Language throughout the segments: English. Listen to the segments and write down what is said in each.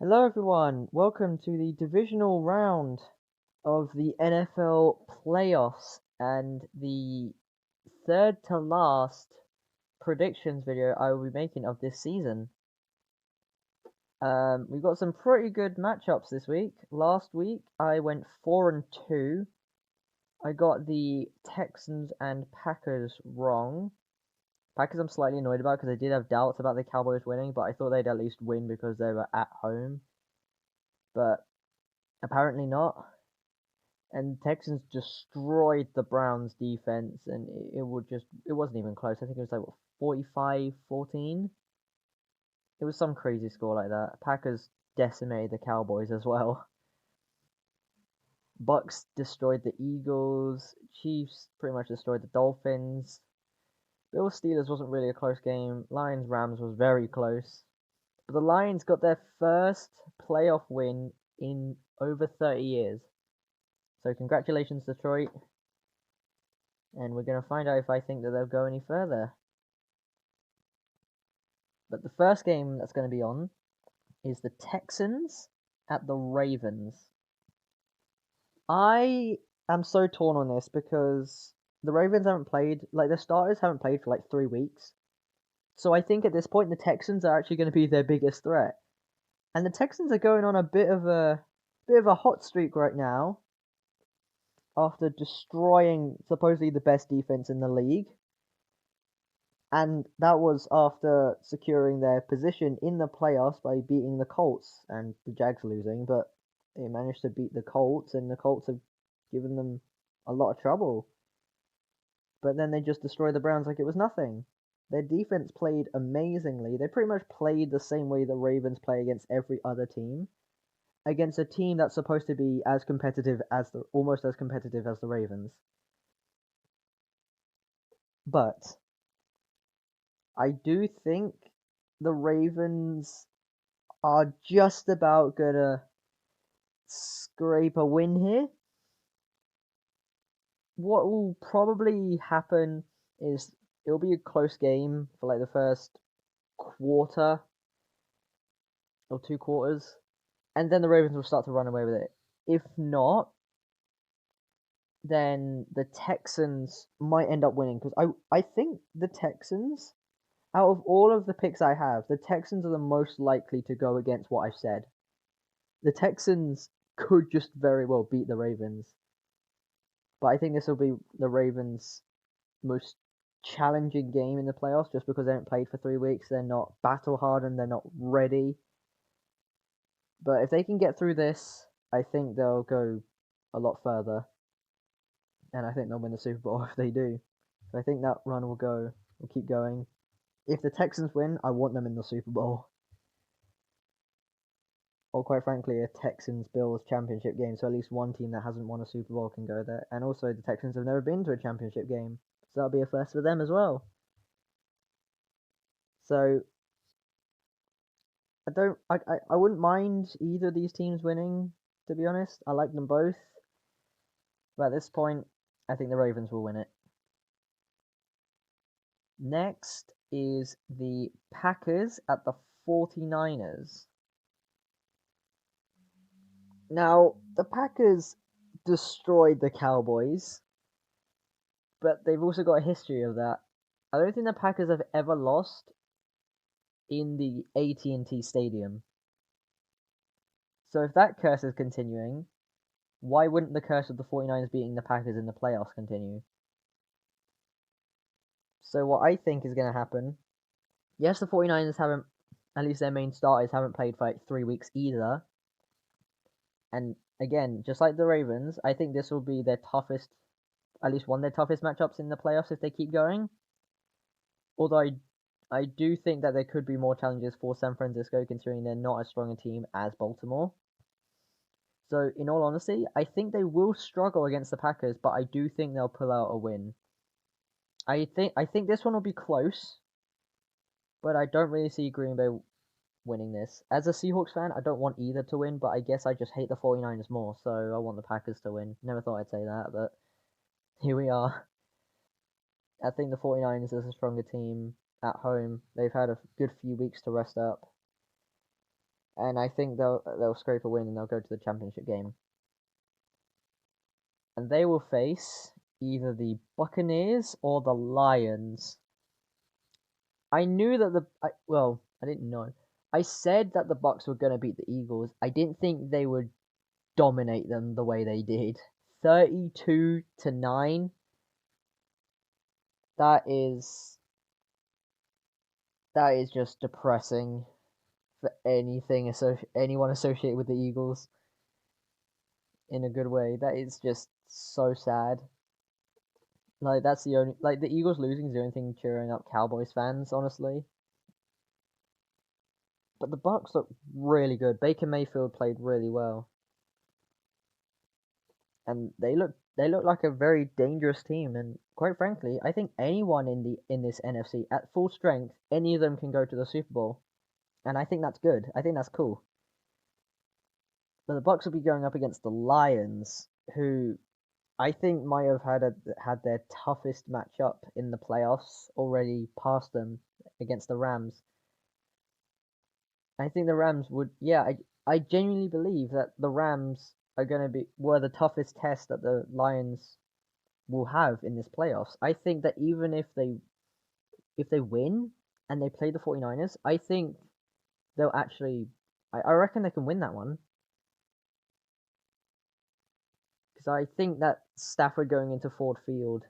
Hello everyone, welcome to the divisional round of the NFL playoffs and the third to last predictions video I will be making of this season. We've got some pretty good matchups this week. Last week I went 4-2. I got the Texans and Packers wrong. Packers I'm slightly annoyed about because I did have doubts about the Cowboys winning, but I thought they'd at least win because they were at home. But apparently not. And Texans destroyed the Browns defense, and it wasn't even close. I think it was like what, 45-14. It was some crazy score like that. Packers decimated the Cowboys as well. Bucks destroyed the Eagles. Chiefs pretty much destroyed the Dolphins. Bills Steelers wasn't really a close game. Lions Rams was very close. But the Lions got their first playoff win in over 30 years. So congratulations, Detroit. And we're going to find out if I think that they'll go any further. But the first game that's going to be on is the Texans at the Ravens. I am so torn on this because the Ravens haven't played, like the starters haven't played for like 3 weeks. So I think at this point the Texans are actually going to be their biggest threat. And the Texans are going on a bit of a hot streak right now after destroying supposedly the best defense in the league. And that was after securing their position in the playoffs by beating the Colts and the Jags losing, but they managed to beat the Colts, and the Colts have given them a lot of trouble. But then they just destroyed the Browns like it was nothing. Their defense played amazingly. They pretty much played the same way the Ravens play against every other team, against a team that's supposed to be as competitive as almost as competitive as the Ravens. But I do think the Ravens are just about gonna scrape a win here. What will probably happen is it'll be a close game for like the first quarter or 2 quarters, and then the Ravens will start to run away with it. If not, then the Texans might end up winning because I think the Texans, out of all of the picks I have, the Texans are the most likely to go against what I've said. The Texans could just very well beat the Ravens. But I think this will be the Ravens' most challenging game in the playoffs just because they haven't played for 3 weeks. They're not battle hardened, they're not ready. But if they can get through this, I think they'll go a lot further. And I think they'll win the Super Bowl if they do. So I think that run will keep going. If the Texans win, I want them in the Super Bowl. Or quite frankly, a Texans-Bills championship game, so at least one team that hasn't won a Super Bowl can go there. And also, the Texans have never been to a championship game, so that'll be a first for them as well. So I wouldn't mind either of these teams winning, to be honest. I like them both. But at this point, I think the Ravens will win it. Next is the Packers at the 49ers. Now, the Packers destroyed the Cowboys, but they've also got a history of that. I don't think the Packers have ever lost in the AT&T Stadium. So if that curse is continuing, why wouldn't the curse of the 49ers beating the Packers in the playoffs continue? So what I think is going to happen, yes, the 49ers haven't, at least their main starters haven't played for like 3 weeks either. And again, just like the Ravens, I think this will be their toughest, at least one of their toughest matchups in the playoffs if they keep going. Although I do think that there could be more challenges for San Francisco considering they're not as strong a team as Baltimore. So in all honesty, I think they will struggle against the Packers, but I do think they'll pull out a win. I think this one will be close, but I don't really see Green Bay winning this. As a Seahawks fan, I don't want either to win, but I guess I just hate the 49ers more, so I want the Packers to win. Never thought I'd say that, but here we are. I think the 49ers is a stronger team at home. They've had a good few weeks to rest up. and I think they'll scrape a win and they'll go to the championship game. And they will face either the Buccaneers or the Lions. I knew that I didn't know. I said that the Bucs were going to beat the Eagles. I didn't think they would dominate them the way they did. 32-9. That is just depressing for anyone associated with the Eagles in a good way. That is just so sad. Like that's the only the Eagles losing is the only thing cheering up Cowboys fans, honestly. But the Bucs look really good. Baker Mayfield played really well, and they look like a very dangerous team. And quite frankly, I think anyone in this NFC at full strength, any of them can go to the Super Bowl, and I think that's good. I think that's cool. But the Bucs will be going up against the Lions, who I think might have had their toughest matchup in the playoffs already past them against the Rams. I think the Rams would, yeah, I genuinely believe that the Rams were the toughest test that the Lions will have in this playoffs. I think that even if they win and they play the 49ers, I think they'll actually, I reckon they can win that one. Because I think that Stafford going into Ford Field,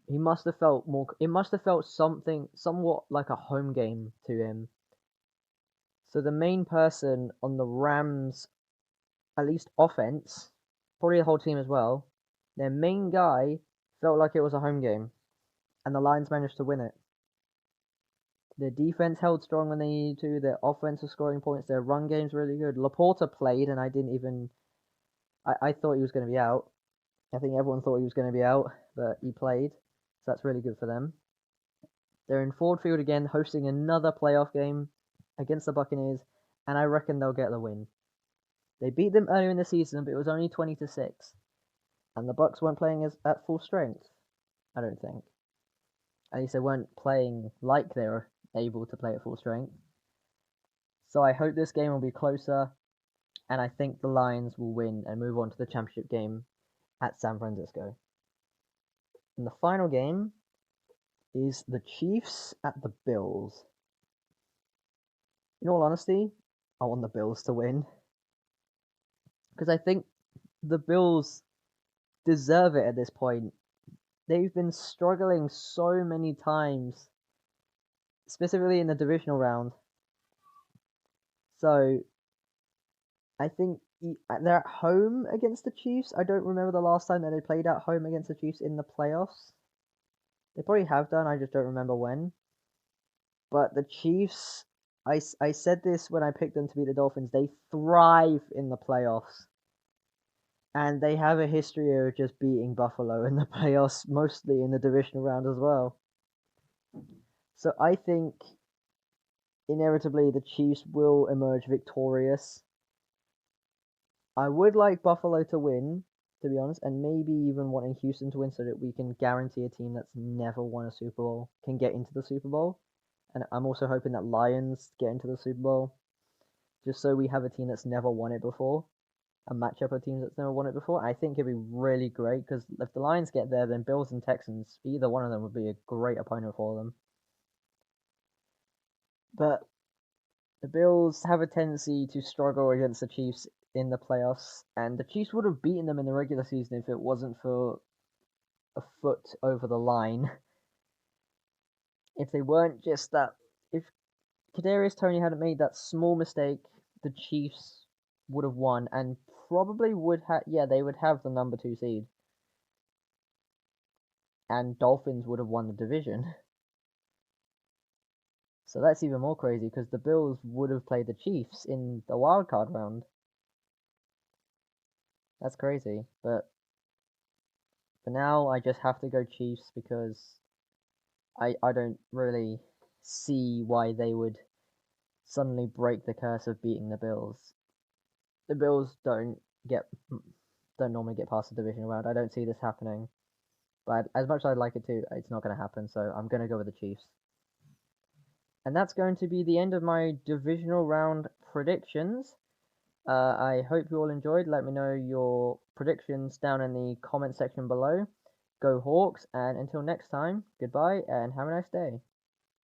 he must have felt more, it must have felt somewhat like a home game to him. So the main person on the Rams, at least offense, probably the whole team as well, their main guy felt like it was a home game, and the Lions managed to win it. Their defense held strong when they needed to. Their offense was scoring points. Their run game's really good. Laporta played, and I thought he was going to be out. I think everyone thought he was going to be out, but he played, so that's really good for them. They're in Ford Field again, hosting another playoff game against the Buccaneers, and I reckon they'll get the win. They beat them earlier in the season, but it was only 20-6, and the Bucs weren't playing at full strength. I don't think. At least they weren't playing like they were able to play at full strength. So I hope this game will be closer, and I think the Lions will win and move on to the championship game at San Francisco. And the final game is the Chiefs at the Bills. In all honesty, I want the Bills to win. Because I think the Bills deserve it at this point. They've been struggling so many times, specifically in the divisional round. So, I think they're at home against the Chiefs. I don't remember the last time that they played at home against the Chiefs in the playoffs. They probably have done, I just don't remember when. But the Chiefs, I said this when I picked them to beat the Dolphins, they thrive in the playoffs. And they have a history of just beating Buffalo in the playoffs, mostly in the divisional round as well. So I think inevitably the Chiefs will emerge victorious. I would like Buffalo to win, to be honest, and maybe even wanting Houston to win so that we can guarantee a team that's never won a Super Bowl can get into the Super Bowl. And I'm also hoping that Lions get into the Super Bowl, just so we have a team that's never won it before, a matchup of teams that's never won it before. I think it'd be really great, because if the Lions get there, then Bills and Texans, either one of them would be a great opponent for them. But the Bills have a tendency to struggle against the Chiefs in the playoffs, and the Chiefs would have beaten them in the regular season if it wasn't for a foot over the line. If they weren't just that, if Kadarius Toney hadn't made that small mistake, the Chiefs would have won and probably would have, they would have the number 2 seed. And Dolphins would have won the division. So that's even more crazy because the Bills would have played the Chiefs in the wildcard round. That's crazy, but for now I just have to go Chiefs because I don't really see why they would suddenly break the curse of beating the Bills. The Bills don't normally get past the division round. I don't see this happening. But as much as I'd like it to, it's not going to happen, so I'm going to go with the Chiefs. And that's going to be the end of my divisional round predictions. I hope you all enjoyed. Let me know your predictions down in the comment section below. Go Hawks, and until next time, goodbye and have a nice day.